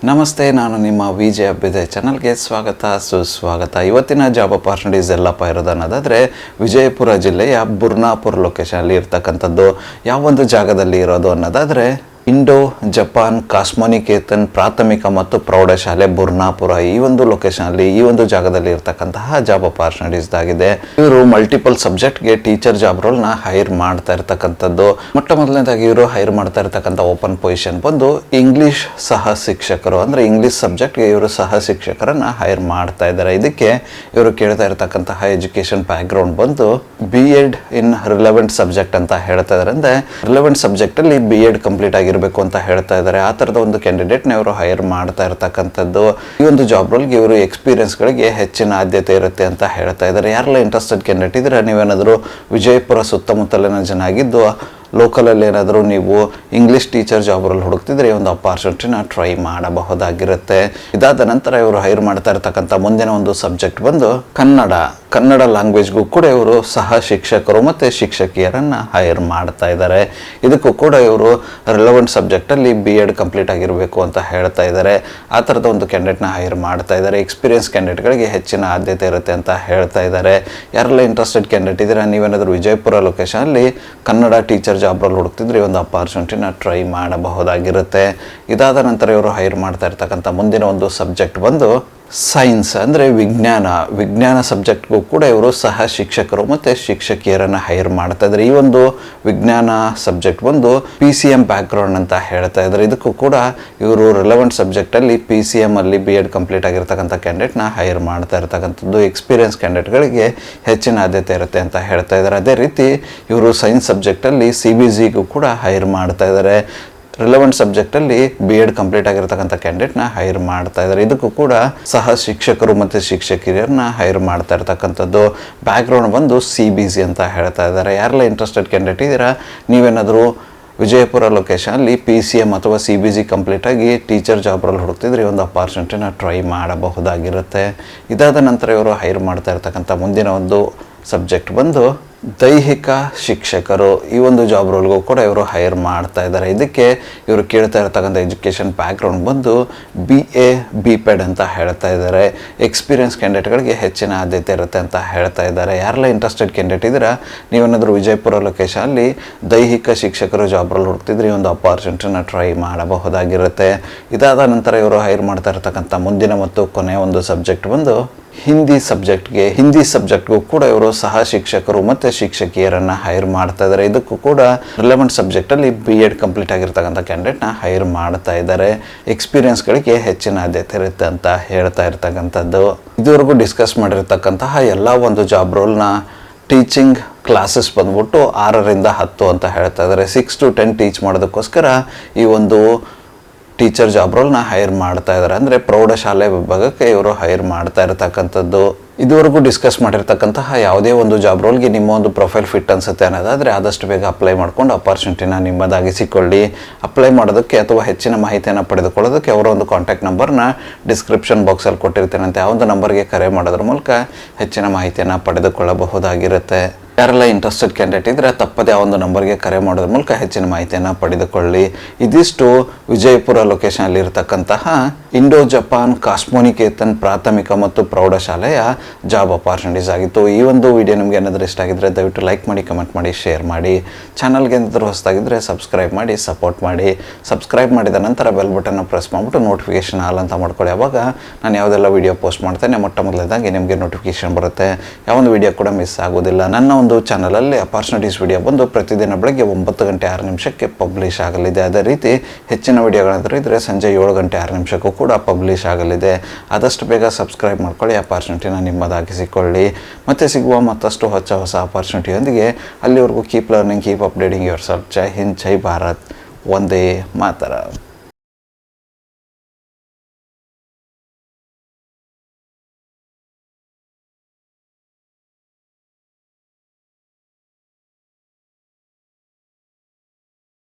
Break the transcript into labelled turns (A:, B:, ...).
A: ನಮಸ್ತೆ, ನಾನು ನಿಮ್ಮ ವಿಜಯ ಅಭ್ಯುದಯ ಚಾನಲ್ಗೆ ಸ್ವಾಗತ ಸುಸ್ವಾಗತ. ಇವತ್ತಿನ ಜಾಬ್ ಅಪಾರ್ಚುನಿಟೀಸ್ ಎಲ್ಲಪ್ಪ ಇರೋದು ಅನ್ನೋದಾದರೆ ವಿಜಯಪುರ ಜಿಲ್ಲೆಯ ಬುರ್ನಾಪುರ ಲೊಕೇಶನಲ್ಲಿ ಇರ್ತಕ್ಕಂಥದ್ದು. ಯಾವೊಂದು ಜಾಗದಲ್ಲಿ ಇರೋದು ಅನ್ನೋದಾದರೆ ಇಂಡೋ ಜಪಾನ್ ಕಾಸ್ಮೋನಿಕೇತನ್ ಪ್ರಾಥಮಿಕ ಮತ್ತು ಪ್ರೌಢಶಾಲೆ ಬುರ್ನಾಪುರ. ಈ ಒಂದು ಲೊಕೇಶನಲ್ಲಿ ಈ ಒಂದು ಜಾಗದಲ್ಲಿ ಇರ್ತಕ್ಕಂತಹ ಜಾಬ್ ಅಪಾರ್ಚುನಿಟೀಸ್ ಆಗಿದೆ. ಇವರು ಮಲ್ಟಿಪಲ್ ಸಬ್ಜೆಕ್ಟ್ಗೆ ಟೀಚರ್ ಜಾಬ್ ರೋಲ್ನ ಹೈರ್ ಮಾಡ್ತಾ ಇರ್ತಕ್ಕಂಥದ್ದು. ಮೊಟ್ಟ ಮೊದಲನೇದಾಗಿ ಇವರು ಹೈರ್ ಮಾಡ್ತಾ ಇರ್ತಕ್ಕಂಥ ಓಪನ್ ಪೊಸಿಷನ್ ಬಂದು ಇಂಗ್ಲಿಷ್ ಸಹ ಶಿಕ್ಷಕರು, ಅಂದರೆ ಇಂಗ್ಲಿಷ್ ಸಬ್ಜೆಕ್ಟ್ಗೆ ಇವರು ಸಹ ಶಿಕ್ಷಕರನ್ನ ಹೈರ್ ಮಾಡ್ತಾ ಇದ್ದಾರೆ. ಇದಕ್ಕೆ ಇವರು ಕೇಳ್ತಾ ಇರ್ತಕ್ಕಂತಹ ಎಜುಕೇಶನ್ ಬ್ಯಾಕ್ಗ್ರೌಂಡ್ ಬಂದು BEd ಇನ್ ರಿಲೆವೆಂಟ್ ಸಬ್ಜೆಕ್ಟ್ ಅಂತ ಹೇಳ್ತಾ ಇದ್ದಾರೆ. ಅಂದರೆ ರಿಲೆವೆಂಟ್ ಸಬ್ಜೆಕ್ಟಲ್ಲಿ BEd ಕಂಪ್ಲೀಟ್ ಆಗಿರಬೇಕು ಅಂತ ಹೇಳ್ತಾ ಇದ್ದಾರೆ. ಆ ಥರದ ಒಂದು ಕ್ಯಾಂಡಿಡೇಟ್ನ ಇವರು ಹೈರ್ ಮಾಡ್ತಾ ಇರ್ತಕ್ಕಂಥದ್ದು. ಈ ಒಂದು ಜಾಬ್ ರೋಲ್ಗೆ ಇವರು ಎಕ್ಸ್ಪೀರಿಯನ್ಸ್ಗಳಿಗೆ ಹೆಚ್ಚಿನ ಆದ್ಯತೆ ಇರುತ್ತೆ ಅಂತ ಹೇಳ್ತಾ ಇದ್ದಾರೆ. ಯಾರೆಲ್ಲ ಇಂಟ್ರೆಸ್ಟೆಡ್ ಕ್ಯಾಂಡಿಡೇಟ್ ಇದ್ರೆ ನೀವೇನಾದರೂ ವಿಜಯಪುರ ಸುತ್ತಮುತ್ತಲಿನ ಜನ ಆಗಿದ್ದು ಲೋಕಲಲ್ಲಿ ಏನಾದರೂ ನೀವು ಇಂಗ್ಲೀಷ್ ಟೀಚರ್ ಜಾಬ್ ರೋಲ್ ಹುಡುಕ್ತಿದ್ರೆ ಈ ಒಂದು ಅಪಾರ್ಚುನಿಟಿನ ಟ್ರೈ ಮಾಡಬಹುದಾಗಿರುತ್ತೆ. ಇದಾದ ನಂತರ ಇವರು ಹೈರ್ ಮಾಡ್ತಾ ಇರ್ತಕ್ಕಂಥ ಮುಂದಿನ ಒಂದು ಸಬ್ಜೆಕ್ಟ್ ಬಂದು ಕನ್ನಡ ಲ್ಯಾಂಗ್ವೇಜ್ಗೂ ಕೂಡ ಇವರು ಸಹ ಶಿಕ್ಷಕರು ಮತ್ತು ಶಿಕ್ಷಕಿಯರನ್ನು ಹೈರ್ ಮಾಡ್ತಾ ಇದ್ದಾರೆ. ಇದಕ್ಕೂ ಕೂಡ ಇವರು ರಿಲೆವೆಂಟ್ ಸಬ್ಜೆಕ್ಟಲ್ಲಿ BEd ಕಂಪ್ಲೀಟ್ ಆಗಿರಬೇಕು ಅಂತ ಹೇಳ್ತಾ ಇದ್ದಾರೆ. ಆ ಥರದ ಒಂದು ಕ್ಯಾಂಡಿಡೇಟ್ನ ಹೈರ್ ಮಾಡ್ತಾ ಇದ್ದಾರೆ. ಎಕ್ಸ್ಪೀರಿಯನ್ಸ್ ಕ್ಯಾಂಡಿಡೇಟ್ಗಳಿಗೆ ಹೆಚ್ಚಿನ ಆದ್ಯತೆ ಇರುತ್ತೆ ಅಂತ ಹೇಳ್ತಾ ಇದ್ದಾರೆ. ಯಾರೆಲ್ಲ ಇಂಟ್ರೆಸ್ಟೆಡ್ ಕ್ಯಾಂಡಿಡೇಟ್ ಇದ್ದೀರಾ, ನೀವೇನಾದರೂ ವಿಜಯಪುರ ಲೊಕೇಶನಲ್ಲಿ ಕನ್ನಡ ಟೀಚರ್ ಜಾಬ್ ರೋಲ್ ಹುಡುಕ್ತಿದ್ರೆ ಈ ಒಂದು ಅಪಾರ್ಚುನಿಟಿನ ಟ್ರೈ ಮಾಡಬಹುದಾಗಿರುತ್ತೆ. ಇದಾದ ನಂತರ ಇವರು ಹೈರ್ ಮಾಡ್ತಾ ಇರ್ತಕ್ಕಂಥ ಮುಂದಿನ ಒಂದು ಸಬ್ಜೆಕ್ಟ್ ಬಂದು ಸೈನ್ಸ್, ಅಂದರೆ ವಿಜ್ಞಾನ ಸಬ್ಜೆಕ್ಟ್ಗೂ ಕೂಡ ಇವರು ಸಹ ಶಿಕ್ಷಕರು ಮತ್ತು ಶಿಕ್ಷಕಿಯರನ್ನು ಹೈರ್ ಮಾಡ್ತಾ ಇದ್ದಾರೆ. ಈ ಒಂದು ವಿಜ್ಞಾನ ಸಬ್ಜೆಕ್ಟ್ ಬಂದು PCM ಬ್ಯಾಕ್ಗ್ರೌಂಡ್ ಅಂತ ಹೇಳ್ತಾ ಇದ್ದಾರೆ. ಇದಕ್ಕೂ ಕೂಡ ಇವರು ರಿಲೆವೆಂಟ್ ಸಬ್ಜೆಕ್ಟಲ್ಲಿ PCM ಅಲ್ಲಿ BEd ಕಂಪ್ಲೀಟ್ ಆಗಿರ್ತಕ್ಕಂಥ ಕ್ಯಾಂಡಿಡೇಟ್ನ ಹೈರ್ ಮಾಡ್ತಾ ಇರ್ತಕ್ಕಂಥದ್ದು. ಎಕ್ಸ್ಪೀರಿಯನ್ಸ್ ಕ್ಯಾಂಡಿಡೇಟ್ಗಳಿಗೆ ಹೆಚ್ಚಿನ ಆದ್ಯತೆ ಇರುತ್ತೆ ಅಂತ ಹೇಳ್ತಾ ಇದ್ದಾರೆ. ಅದೇ ರೀತಿ ಇವರು ಸೈನ್ಸ್ ಸಬ್ಜೆಕ್ಟಲ್ಲಿ CBSEಗೂ ಕೂಡ ಹೈರ್ ಮಾಡ್ತಾ ಇದ್ದಾರೆ. ರಿಲೆವೆಂಟ್ ಸಬ್ಜೆಕ್ಟಲ್ಲಿ BEd ಕಂಪ್ಲೀಟ್ ಆಗಿರ್ತಕ್ಕಂಥ ಕ್ಯಾಂಡಿಡೇಟ್ನ ಹೈರ್ ಮಾಡ್ತಾ ಇದ್ದಾರೆ. ಇದಕ್ಕೂ ಕೂಡ ಸಹ ಶಿಕ್ಷಕರು ಮತ್ತು ಶಿಕ್ಷಕಿಯರನ್ನ ಹೈರ್ ಮಾಡ್ತಾ ಇರ್ತಕ್ಕಂಥದ್ದು. ಬ್ಯಾಕ್ಗ್ರೌಂಡ್ ಬಂದು CBSE ಅಂತ ಹೇಳ್ತಾ ಇದ್ದಾರೆ. ಯಾರೆಲ್ಲ ಇಂಟ್ರೆಸ್ಟೆಡ್ ಕ್ಯಾಂಡಿಡೇಟ್ ಇದ್ದೀರಾ, ನೀವೇನಾದರೂ ವಿಜಯಪುರ ಲೊಕೇಶನಲ್ಲಿ PCM ಅಥವಾ CBSE ಕಂಪ್ಲೀಟಾಗಿ ಟೀಚರ್ ಜಾಬ್ ರೋಲ್ ಹುಡುಕ್ತಿದ್ರೆ ಈ ಒಂದು ಅಪಾರ್ಚುನಿಟಿನ ಟ್ರೈ ಮಾಡಬಹುದಾಗಿರುತ್ತೆ. ಇದಾದ ನಂತರ ಇವರು ಹೈರ್ ಮಾಡ್ತಾ ಇರ್ತಕ್ಕಂಥ ಮುಂದಿನ ಒಂದು ಸಬ್ಜೆಕ್ಟ್ ಬಂದು ದೈಹಿಕ ಶಿಕ್ಷಕರು. ಈ ಒಂದು ಜಾಬ್ ರೋಲ್ಗೂ ಕೂಡ ಇವರು ಹೈರ್ ಮಾಡ್ತಾ ಇದ್ದಾರೆ. ಇದಕ್ಕೆ ಇವರು ಕೇಳ್ತಾ ಇರ್ತಕ್ಕಂಥ ಎಜುಕೇಷನ್ ಬ್ಯಾಕ್ಗ್ರೌಂಡ್ ಬಂದು BA BPed ಅಂತ ಹೇಳ್ತಾ ಇದ್ದಾರೆ. ಎಕ್ಸ್ಪೀರಿಯನ್ಸ್ ಕ್ಯಾಂಡಿಡೇಟ್ಗಳಿಗೆ ಹೆಚ್ಚಿನ ಆದ್ಯತೆ ಇರುತ್ತೆ ಅಂತ ಹೇಳ್ತಾ ಇದ್ದಾರೆ. ಯಾರೆಲ್ಲ ಇಂಟ್ರೆಸ್ಟೆಡ್ ಕ್ಯಾಂಡಿಡೇಟ್ ಇದ್ದೀರಾ, ನೀವೇನಾದರೂ ವಿಜಯಪುರ ಲೊಕೇಶನಲ್ಲಿ ದೈಹಿಕ ಶಿಕ್ಷಕರು ಜಾಬ್ ರೋಲ್ ಹುಡುಕ್ತಿದ್ರೆ ಈ ಒಂದು ಅಪಾರ್ಚುನಿಟಿನ ಟ್ರೈ ಮಾಡಬಹುದಾಗಿರುತ್ತೆ. ಇದಾದ ನಂತರ ಇವರು ಹೈರ್ ಮಾಡ್ತಾ ಇರ್ತಕ್ಕಂಥ ಮುಂದಿನ ಮತ್ತು ಕೊನೆಯ ಒಂದು ಸಬ್ಜೆಕ್ಟ್ ಬಂದು ಹಿಂದಿ ಸಬ್ಜೆಕ್ಟ್ಗೂ ಕೂಡ ಇವರು ಸಹ ಶಿಕ್ಷಕರು ಮತ್ತು ಶಿಕ್ಷಕಿಯರನ್ನು ಹೈರ್ ಮಾಡ್ತಾ ಇದ್ದಾರೆ. ಇದಕ್ಕೂ ಕೂಡ ರಿಲೆವೆಂಟ್ ಸಬ್ಜೆಕ್ಟಲ್ಲಿ BEd ಕಂಪ್ಲೀಟ್ ಆಗಿರ್ತಕ್ಕಂಥ ಕ್ಯಾಂಡಿಡೇಟ್ನ ಹೈರ್ ಮಾಡ್ತಾ ಇದ್ದಾರೆ. ಎಕ್ಸ್ಪೀರಿಯನ್ಸ್ಗಳಿಗೆ ಹೆಚ್ಚಿನ ಆದ್ಯತೆ ಇರುತ್ತೆ ಅಂತ ಹೇಳ್ತಾ ಇರ್ತಕ್ಕಂಥದ್ದು. ಇದುವರೆಗೂ ಡಿಸ್ಕಸ್ ಮಾಡಿರ್ತಕ್ಕಂತಹ ಎಲ್ಲ ಒಂದು ಜಾಬ್ ರೋಲ್ನ ಟೀಚಿಂಗ್ ಕ್ಲಾಸಸ್ ಬಂದ್ಬಿಟ್ಟು 6ರಿಂದ 10 ಅಂತ ಹೇಳ್ತಾ ಇದ್ದಾರೆ. 6 to 10 ಟೀಚ್ ಮಾಡೋದಕ್ಕೋಸ್ಕರ ಈ ಒಂದು ಟೀಚರ್ ಜಾಬ್ ರೋಲ್ನ ಹೈರ್ ಮಾಡ್ತಾ ಇದ್ದಾರೆ. ಅಂದರೆ ಪ್ರೌಢಶಾಲೆ ವಿಭಾಗಕ್ಕೆ ಇವರು ಹೈರ್ ಮಾಡ್ತಾ ಇರತಕ್ಕಂಥದ್ದು. ಇದುವರೆಗೂ ಡಿಸ್ಕಸ್ ಮಾಡಿರ್ತಕ್ಕಂತಹ ಯಾವುದೇ ಒಂದು ಜಾಬ್ ರೋಲ್ಗೆ ನಿಮ್ಮ ಒಂದು ಪ್ರೊಫೈಲ್ ಫಿಟ್ ಅನಿಸುತ್ತೆ ಅನ್ನೋದಾದರೆ ಆದಷ್ಟು ಬೇಗ ಅಪ್ಲೈ ಮಾಡ್ಕೊಂಡು ಅಪಾರ್ಚುನಿಟಿನ ನಿಮ್ಮದಾಗಿಸಿಕೊಳ್ಳಿ. ಅಪ್ಲೈ ಮಾಡೋದಕ್ಕೆ ಅಥವಾ ಹೆಚ್ಚಿನ ಮಾಹಿತಿಯನ್ನು ಪಡೆದುಕೊಳ್ಳೋದಕ್ಕೆ ಅವರ ಒಂದು ಕಾಂಟ್ಯಾಕ್ಟ್ ನಂಬರ್ನ ಡಿಸ್ಕ್ರಿಪ್ಷನ್ ಬಾಕ್ಸಲ್ಲಿ ಕೊಟ್ಟಿರ್ತೇನಂತೆ. ಆ ಒಂದು ನಂಬರ್ಗೆ ಕರೆ ಮಾಡೋದ್ರ ಮೂಲಕ ಹೆಚ್ಚಿನ ಮಾಹಿತಿಯನ್ನು ಪಡೆದುಕೊಳ್ಳಬಹುದಾಗಿರುತ್ತೆ. ಯಾರೆಲ್ಲ ಇಂಟ್ರೆಸ್ಟೆಡ್ ಕ್ಯಾಂಡಿಡೇಟ್ ಇದ್ದರೆ ತಪ್ಪದೇ ಆ ಒಂದು ನಂಬರ್ಗೆ ಕರೆ ಮಾಡೋದ್ರ ಮೂಲಕ ಹೆಚ್ಚಿನ ಮಾಹಿತಿಯನ್ನು ಪಡೆದುಕೊಳ್ಳಿ. ಇದಿಷ್ಟು ವಿಜಯಪುರ ಲೊಕೇಶನಲ್ಲಿ ಇರತಕ್ಕಂತಹ ಇಂಡೋ ಜಪಾನ್ ಕಾಸ್ಮೋನಿಕೇತನ್ ಪ್ರಾಥಮಿಕ ಮತ್ತು ಪ್ರೌಢಶಾಲೆಯ ಜಾಬ್ ಅಪಾರ್ಚುನಿಟೀಸ್ ಆಗಿತ್ತು. ಈ ಒಂದು ವಿಡಿಯೋ ನಿಮಗೆ ಏನಾದರೂ ಇಷ್ಟ ಆಗಿದ್ದರೆ ದಯವಿಟ್ಟು ಲೈಕ್ ಮಾಡಿ, ಕಮೆಂಟ್ ಮಾಡಿ, ಶೇರ್ ಮಾಡಿ. ಚಾನಲ್ಗೆ ಏನಾದರೂ ಹೊಸದಾಗಿದ್ದರೆ ಸಬ್ಸ್ಕ್ರೈಬ್ ಮಾಡಿ, ಸಪೋರ್ಟ್ ಮಾಡಿ. ಸಬ್ಸ್ಕ್ರೈಬ್ ಮಾಡಿದ ನಂತರ ಬೆಲ್ ಬಟನ್ನ ಪ್ರೆಸ್ ಮಾಡಿಬಿಟ್ಟು ನೋಟಿಫಿಕೇಷನ್ ಆಲ್ ಅಂತ ಮಾಡ್ಕೊಳ್ಳಿ. ಆವಾಗ ನಾನು ಯಾವುದೆಲ್ಲ ವಿಡಿಯೋ ಪೋಸ್ಟ್ ಮಾಡ್ತೇನೆ ಮೊಟ್ಟ ಮೊದಲನೇದಾಗಿ ನಿಮಗೆ ನೋಟಿಫಿಕೇಷನ್ ಬರುತ್ತೆ. ಯಾವೊಂದು ವಿಡಿಯೋ ಕೂಡ ಮಿಸ್ ಆಗೋದಿಲ್ಲ. ನನ್ನ ಒಂದು ಚಾನಲಲ್ಲಿ ಅಪಾರ್ಚುನಿಟೀಸ್ ವಿಡಿಯೋ ಬಂದು ಪ್ರತಿದಿನ ಬೆಳಗ್ಗೆ 9 ಗಂಟೆ 6 ನಿಮಿಷಕ್ಕೆ ಪಬ್ಲಿಷ್ ಆಗಲಿದೆ. ಅದೇ ರೀತಿ ಹೆಚ್ಚಿನ ವಿಡಿಯೋಗಳಾದರೂ ಇದ್ದರೆ ಸಂಜೆ 7 ಗಂಟೆ 6 ನಿಮಿಷಕ್ಕೂ ಕೂಡ ಪಬ್ಲಿಷ್ ಆಗಲಿದೆ. ಆದಷ್ಟು ಬೇಗ ಸಬ್ಸ್ಕ್ರೈಬ್ ಮಾಡ್ಕೊಳ್ಳಿ, ಅಪಾರ್ಚುನಿಟಿನ ನಿಮ್ಮದಾಗಿಸಿಕೊಳ್ಳಿ. ಮತ್ತೆ ಸಿಗುವ ಮತ್ತಷ್ಟು ಹೊಸ ಅಪಾರ್ಚುನಿಟಿಯೊಂದಿಗೆ ಅಲ್ಲಿವರೆಗೂ keep learning, keep updating yourself. ಜೈ ಹಿಂದ್, ಜೈ ಭಾರತ್, ವಂದೇ ಮಾತರಂ.